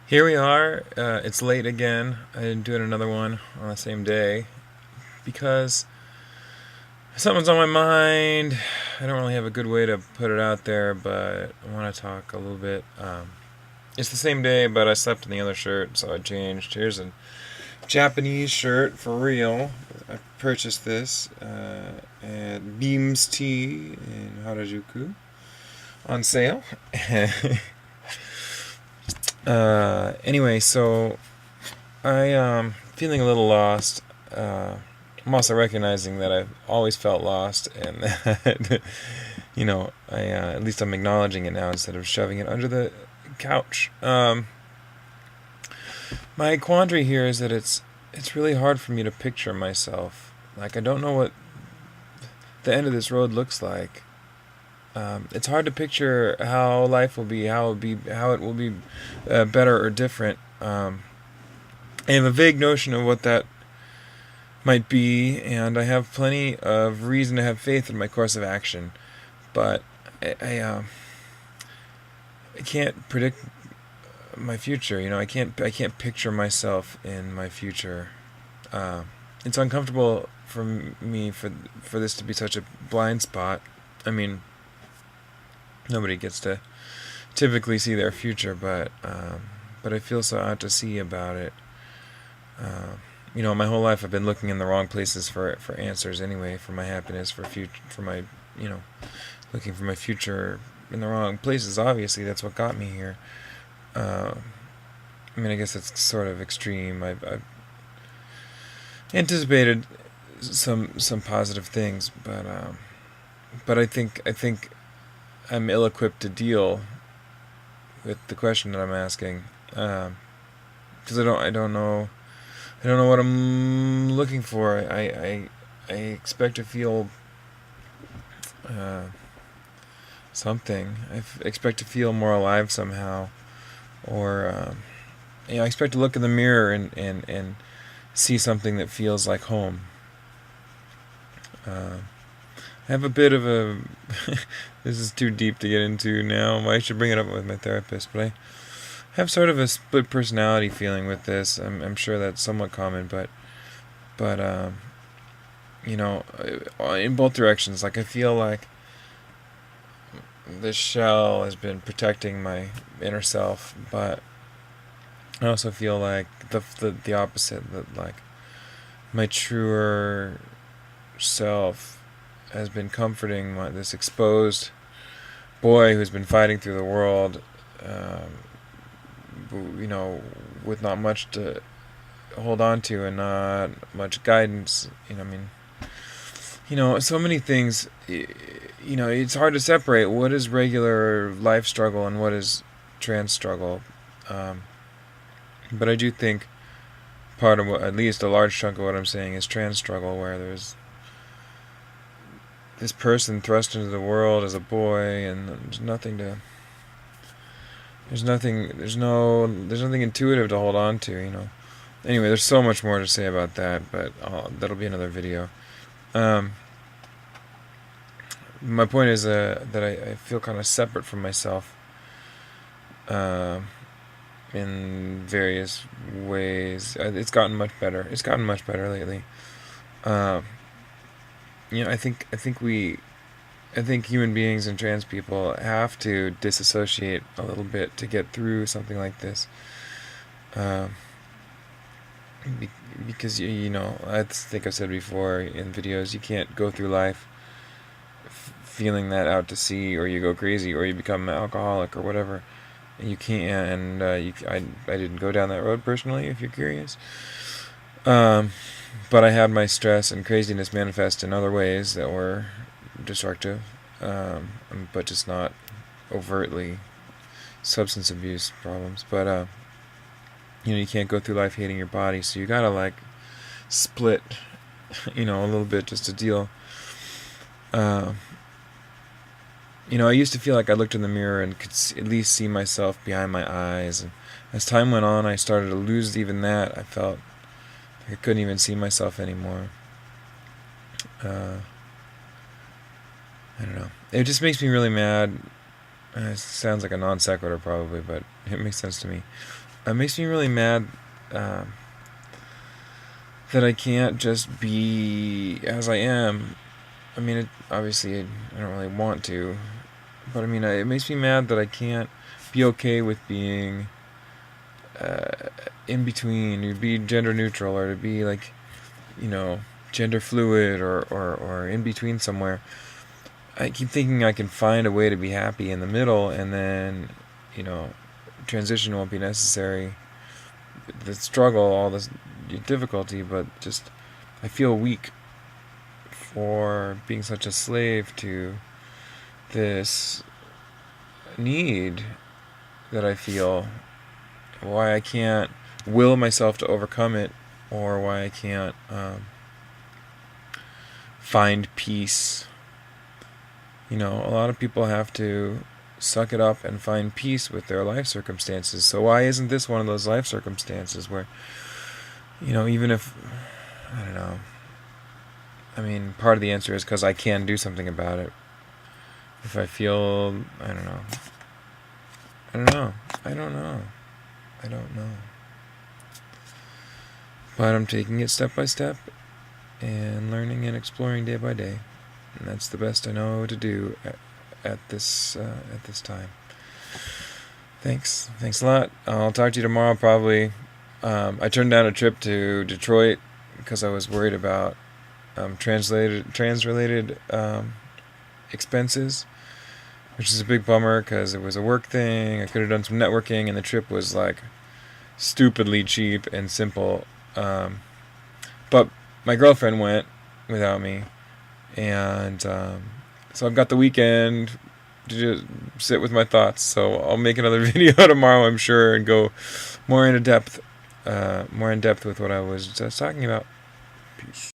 Here we are. It's late again. I didn't do another one on the same day because something's on my mind. I don't really have a good way to put it out there, but I want to talk a little bit. It's the same day, but I slept in the other shirt, so I changed. Here's a Japanese shirt for real. I purchased this at Beams Tea in Harajuku on sale. Anyway, so I feeling a little lost. I'm also recognizing that I've always felt lost, and that at least I'm acknowledging it now instead of shoving it under the couch. My quandary here is that it's really hard for me to picture myself. Like, I don't know what the end of this road looks like. It's hard to picture how life will be, how it will be better or different. I have a vague notion of what that might be, and I have plenty of reason to have faith in my course of action. But I can't predict my future. I can't picture myself in my future. It's uncomfortable for me for this to be such a blind spot. I mean, nobody gets to typically see their future, but I feel so out to sea about it. My whole life I've been looking in the wrong places for answers anyway, for my happiness, for my, looking for my future in the wrong places. Obviously, that's what got me here. I guess it's sort of extreme. I've anticipated some positive things, but I think I'm ill-equipped to deal with the question that I'm asking, because I don't know what I'm looking for. I expect to feel something. I expect to feel more alive somehow, or I expect to look in the mirror and see something that feels like home. I have a bit of a this is too deep to get into now. I should bring it up with my therapist, but I have sort of a split personality feeling with this. I'm sure that's somewhat common, but in both directions. Like, I feel like this shell has been protecting my inner self, but I also feel like the opposite, that like my truer self has been comforting this exposed boy who's been fighting through the world, with not much to hold on to and not much guidance. So many things. It's hard to separate what is regular life struggle and what is trans struggle. But I do think part of what, at least a large chunk of what I'm saying, is trans struggle, where there's this person thrust into the world as a boy, and there's nothing intuitive to hold on to. Anyway, there's so much more to say about that, but that'll be another video. My point is that I feel kind of separate from myself in various ways. It's gotten much better. It's gotten much better lately. I think human beings and trans people have to disassociate a little bit to get through something like this. Because I think I've said before in videos, you can't go through life feeling that out to sea, or you go crazy, or you become an alcoholic, or whatever. And you can't, and I didn't go down that road personally, if you're curious. But I had my stress and craziness manifest in other ways that were destructive, but just not overtly substance abuse problems. But you can't go through life hating your body, so you gotta like split, a little bit just to deal. I used to feel like I looked in the mirror and could at least see myself behind my eyes, and as time went on, I started to lose even that. I felt like I couldn't even see myself anymore. I don't know. It just makes me really mad. It sounds like a non sequitur probably, but it makes sense to me. it makes me really mad that I can't just be as I am. I mean, obviously, I don't really want to, but I mean, it makes me mad that I can't be okay with being in between, to be gender neutral, or to be like, gender fluid, or in between somewhere. I keep thinking I can find a way to be happy in the middle, and then, you know, transition won't be necessary. The struggle, all this difficulty, but just I feel weak for being such a slave to this need that I feel. Why I can't will myself to overcome it, or why I can't find peace. A lot of people have to suck it up and find peace with their life circumstances. So why isn't this one of those life circumstances where, even if, I don't know, I mean, part of the answer is because I can do something about it. If I feel, I don't know. But I'm taking it step by step and learning and exploring day by day. And that's the best I know to do at this time. Thanks a lot. I'll talk to you tomorrow probably. I turned down a trip to Detroit because I was worried about trans-related expenses, which is a big bummer because it was a work thing. I could have done some networking, and the trip was like stupidly cheap and simple. But my girlfriend went without me, and so I've got the weekend to just sit with my thoughts. So I'll make another video tomorrow, I'm sure, and go more in depth with what I was just talking about. Peace.